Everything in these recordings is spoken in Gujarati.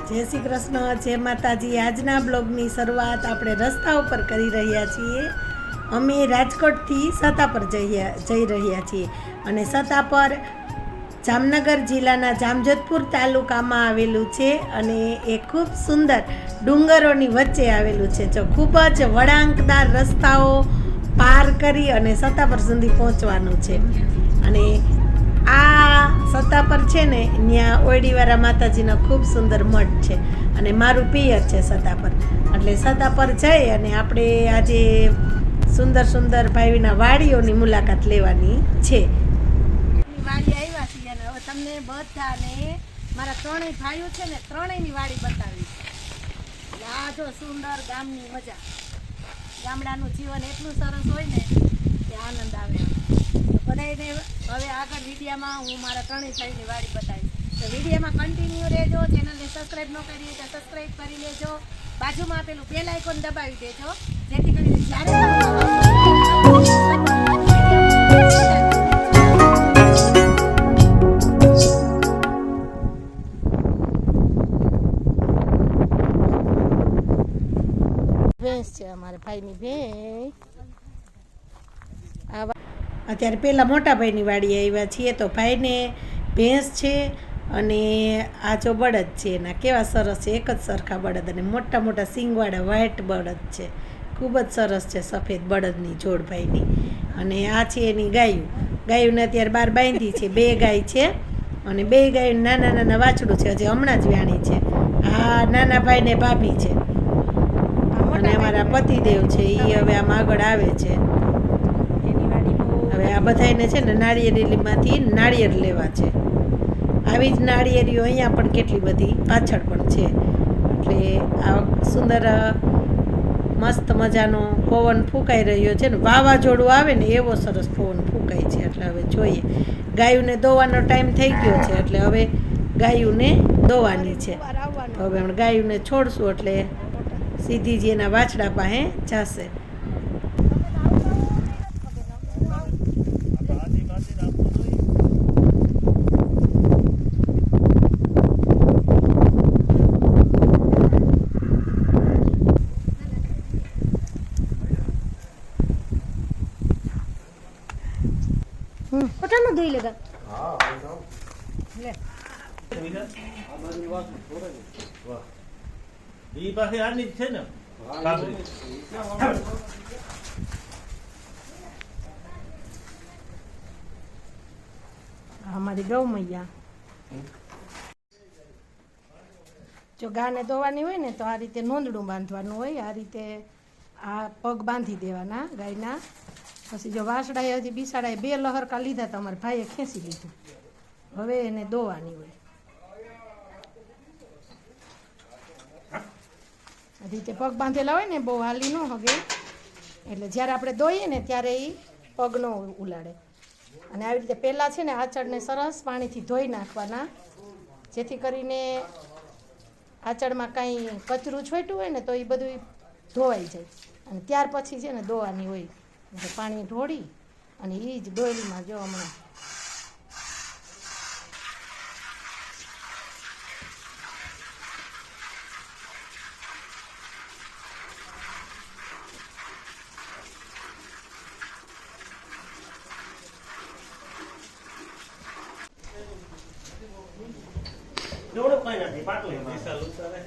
જય શ્રી કૃષ્ણ, જય માતાજી। આજના બ્લોગની શરૂઆત આપણે રસ્તા ઉપર કરી રહ્યા છીએ। અમે રાજકોટથી સતાપર જઈ રહ્યા છીએ અને સતાપર જામનગર જિલ્લાના જામજોધપુર તાલુકામાં આવેલું છે અને એ ખૂબ સુંદર ડુંગરોની વચ્ચે આવેલું છે। જો ખૂબ જ વળાંકદાર રસ્તાઓ પાર કરી અને સતાપર સુધી પહોંચવાનું છે અને આ સતાપર છે ને ત્યાં ઓયડીવાળા માતાજીનો ખૂબ સુંદર મઠ છે અને મારું પિયર છે સતાપર, એટલે સતાપર જઈ અને આપણે આજે સુંદર સુંદર ભાઈના વાડીઓની મુલાકાત લેવાની છે। વાડી આવ્યા છીએ અને હવે તમને બધાને મારા ત્રણેય ભાઈઓ છે ને ત્રણેયની વાડી બતાવી છે। આ જો સુંદર ગામની મજા, ગામડાનું જીવન એટલું સરસ હોય ને કે આનંદ આવે। બધાને હવે આગળ વિડીયોમાં હું મારા ત્રણેય ભાઈની વાડી બતાવીશ, તો વિડીયોમાં કન્ટિન્યુ રહેજો। ચેનલને સબસ્ક્રાઈબ ન કરી તો સબસ્ક્રાઈબ કરી લેજો, બાજુમાં આપેલું બેલ આઇકોન દબાવી દેજો જેથી કરીને જ્યારે ભેંસ છે અમારે ભાઈની ભેંસ। અત્યારે પહેલાં મોટા ભાઈની વાડી આવ્યા છીએ તો ભાઈને ભેંસ છે અને આ જો બળદ છે એના કેવા સરસ છે, એક જ સરખા બળદ અને મોટા મોટા સિંગવાળા વ્હાઈટ બળદ છે, ખૂબ જ સરસ છે સફેદ બળદની જોડ ભાઈની। અને આ છે એની ગાયુંને અત્યારે બહાર બાંધી છે, 2 ગાય છે અને 2 ગાય નાના નાના વાછડું છે, હજી હમણાં જ વ્યાણી છે। આ નાના ભાઈને ભાભી છે અને અમારા પતિદેવ છે એ હવે આમ આગળ આવે છે। હવે આ બધાને છે ને નાળિયેરીમાંથી નાળિયેર લેવા છે, આવી જ નાળિયેરીઓ અહીંયા પણ કેટલી બધી પાછળ પણ છે। એટલે આ સુંદર મસ્ત મજાનો પવન ફૂંકાઈ રહ્યો છે ને, વાવાઝોડું આવે ને એવો સરસ પવન ફૂંકાય છે। એટલે હવે જોઈએ, ગાયુંને દોવાનો ટાઈમ થઈ ગયો છે એટલે હવે ગાયુંને દોવાની છે। હવે હમણાં ગાયુંને છોડશું એટલે સીધી જ એના વાછડા પાસે જશે। પટાનો ધોઈ લેગા લે ઈ પાસે આની જ છે ને કાબરી અમારી ગૌ મૈયા જો ગાને ધોવાની હોય ને તો આ રીતે નોંદડું બાંધવાનું હોય, આ રીતે આ પગ બાંધી દેવાના ગાયના। પછી જો વાસડાએ હજી બિસાડાએ 2 લહરકા લીધા તો અમારા ભાઈએ ખેંચી લીધું, હવે એને દોવાની હોય। આ રીતે પગ બાંધેલા હોય ને બહુ હાલી ન હગે, એટલે જ્યારે આપણે દોઈએ ને ત્યારે એ પગ ન ઉલાડે। અને આવી રીતે પહેલાં છે ને આંચળને સરસ પાણીથી ધોઈ નાખવાના જેથી કરીને આંચળમાં કાંઈ કચરું છોટ્યું હોય ને તો એ બધું ધોવાઈ જાય અને ત્યાર પછી છે ને દોવાની હોય, એટલે પાણી ઢોળી અને એ જ ડોયલીમાં જો હમણાં જોડો કોઈ નથી પાટો વિશાલ ઉતારે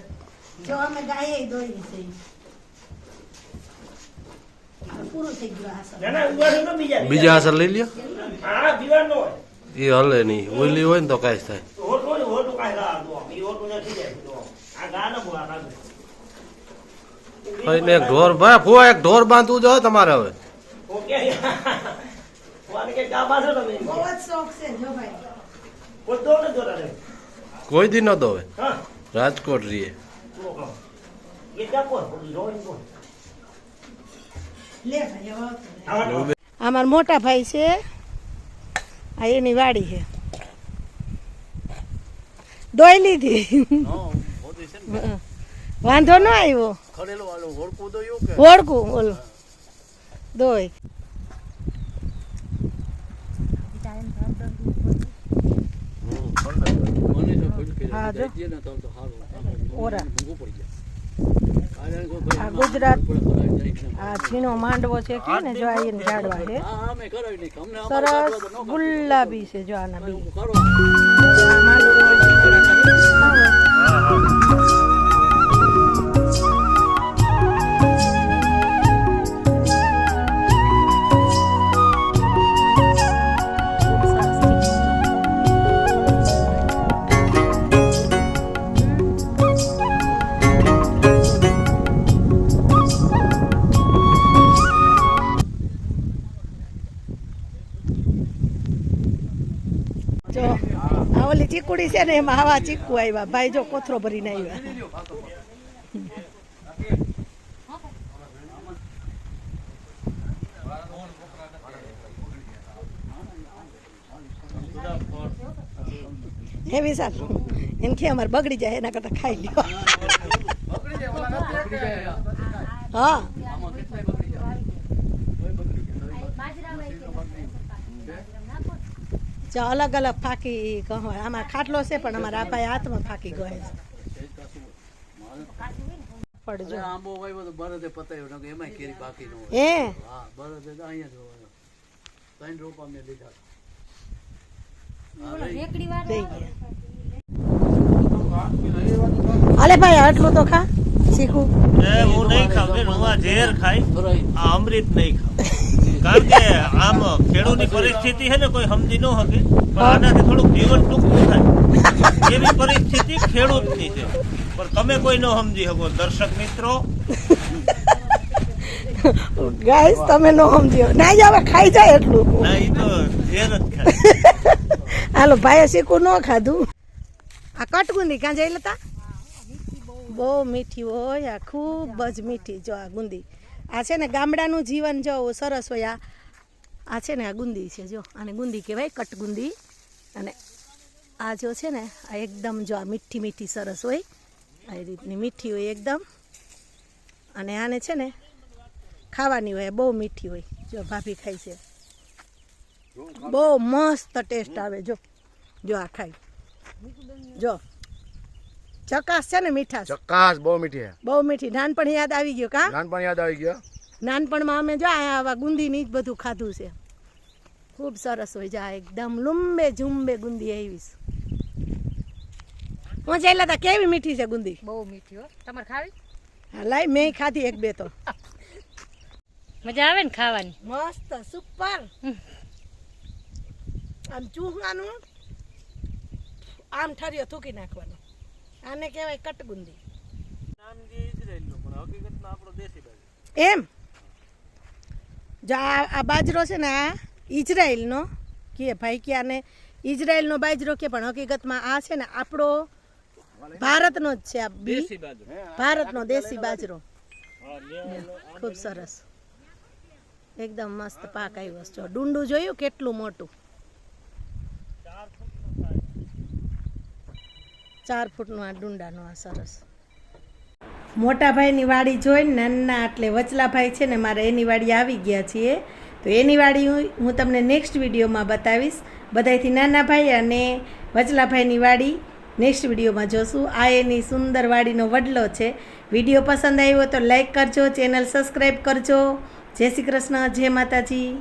જો અમે ગાયે દોઈ છે પૂરું થઈ ગયું આ ના ના ઉગાડો તો બીજા અસર લઈ લ્યો, હા દીવાન નો હોય એ હલે નહીં, ઓઈલી હોય ને તો કાંઈ થાય। હોટો કાઈ લા દો ઈ હોટો નથી જાય તો આ ગાનો બોલા કાઢો ભાઈને એક ઢોર ભાઈ ફુવા એક ઢોર બાંધવું જો તમારે હવે ઓકે વાને કે ગા બાસો તમે બહુ જ શોખ છે જો ભાઈ, કોઈ દો ને દોરા રે કોઈ દી ન દોવે, હા રાજકોટ રહીએ એ જા કોણ રોઈન કોણ લે ભાઈ હવે અમાર મોટા ભાઈ છે, આ એની વાડી છે, દોઈ લીધી વાંધો ન આવ્યો, ઓળકું ઓલું દોઈ હા જો ઓરા આ ગુજરાત આ ઝીણો માંડવો છે કે ને જો આ એને ઝાડવા છે સરસ ગુલાબી છે જો આના બી આ માંડવો જો આ ઓલી ચીકુડી છે ને એમાં આવા ચીકુ આવ્યા ભાઈ જો કોથરો ભરીને આવ્યા હે વિશાલ એમ કે અમારે બગડી જાય એના કરતા ખાઈ લ્યો હા જો અલગ અલગ ફાકી કહો આમાં ખાટલો છે પણ અમારા આ ભાઈ હાથમાં ફાકી ગયો છે પડજો આંબો વાવ્યો તો બરદે પતાવ્યો કે એમાંય કેરી બાકી ન હોય હે હા બરદે તો અહીંયા જોવાનો 3 રોપા મેં લીધા થઈ ગયા અલે ભાઈ આટલું તો ખા શીખું એ હું નહીં ખાઉં બેન, હું આ ઝેર ખાઈ આ અમૃત નહીં ખાઉં કારણ કે આમ ખેડૂતની પરિસ્થિતિ છે ને કોઈ સમજી ન શકે પણ આનાથી થોડુંક જીવન ટૂંકું થાય એવી પરિસ્થિતિ ખેડૂતની છે પણ તમે કોઈ ન સમજી શકો દર્શક મિત્રો. ગાઈસ તમે નો સમજો ના જ હવે ખાઈ જાય એટલું ના ઈ તો ઝેર જ ખાય. હાલો ભાઈએ શીખું ન ખાધું આ કટગુંદી કાં જઈ લેતા બહુ મીઠી હોય આ ખૂબ જ મીઠી જો આ ગુંદી આ છે ને ગામડાનું જીવન જો સરસ હોય આ છે ને આ ગુંદી છે જો આને ગુંદી કહેવાય કટગુંદી અને આ જો છે ને આ એકદમ જો આ મીઠી મીઠી સરસ હોય આ રીતની મીઠી હોય એકદમ અને આને છે ને ખાવાની હોય બહુ મીઠી હોય જો ભાભી ખાય છે બહુ મસ્ત ટેસ્ટ આવે જો જો આ ખાઈ જો ચકાસ છે ને મીઠાશ ચકાસ બહુ મીઠી છે બહુ મીઠી નાનપણ યાદ આવી ગયો કા નાનપણ યાદ આવી ગયો નાનપણમાં અમે જો આવા ગુંદીની જ બધું ખાધું છે ખૂબ સરસ હોય જા એકદમ લુંબે ઝુંબે ગુંદી આવીશ હું જઈલા તા કેવી મીઠી છે ગુંદી બહુ મીઠી હો તમારે ખાવી હા લાઈ મેં ખાધી એક બે તો મજા આવે ને ખાવાની મસ્ત સુપર આમ ચૂહવાનું આમ ઠર્યો થૂકી નાખવાનું આને કહેવાય કટગુંદી એમ જો આ બાજરો છે ને આ ઇઝરાયલનો કે ભાઈ કે આને ઇઝરાયલનો બાજરો કે પણ હકીકતમાં આ છે ને આપણો ભારતનો જ છે આ બી ભારતનો દેશી બાજરો ખૂબ સરસ એકદમ મસ્ત પાક આવ્યો છે ડુંડું જોયું કેટલું મોટું 4 ફૂટનું આ ડુંડાનું આ સરસ મોટા ભાઈની વાડી જોઈને નાના એટલે વચલાભાઈ છે ને મારે એની વાડી આવી ગયા છીએ તો એની વાડી હું તમને નેક્સ્ટ વિડીયોમાં બતાવીશ બધાયથી નાના ભાઈ અને વચલાભાઈની વાડી નેક્સ્ટ વિડીયોમાં જોશું આ એની સુંદર વાડીનો વડલો છે વિડીયો પસંદ આવ્યો તો લાઈક કરજો ચેનલ સબસ્ક્રાઈબ કરજો જય શ્રી કૃષ્ણ જય માતાજી.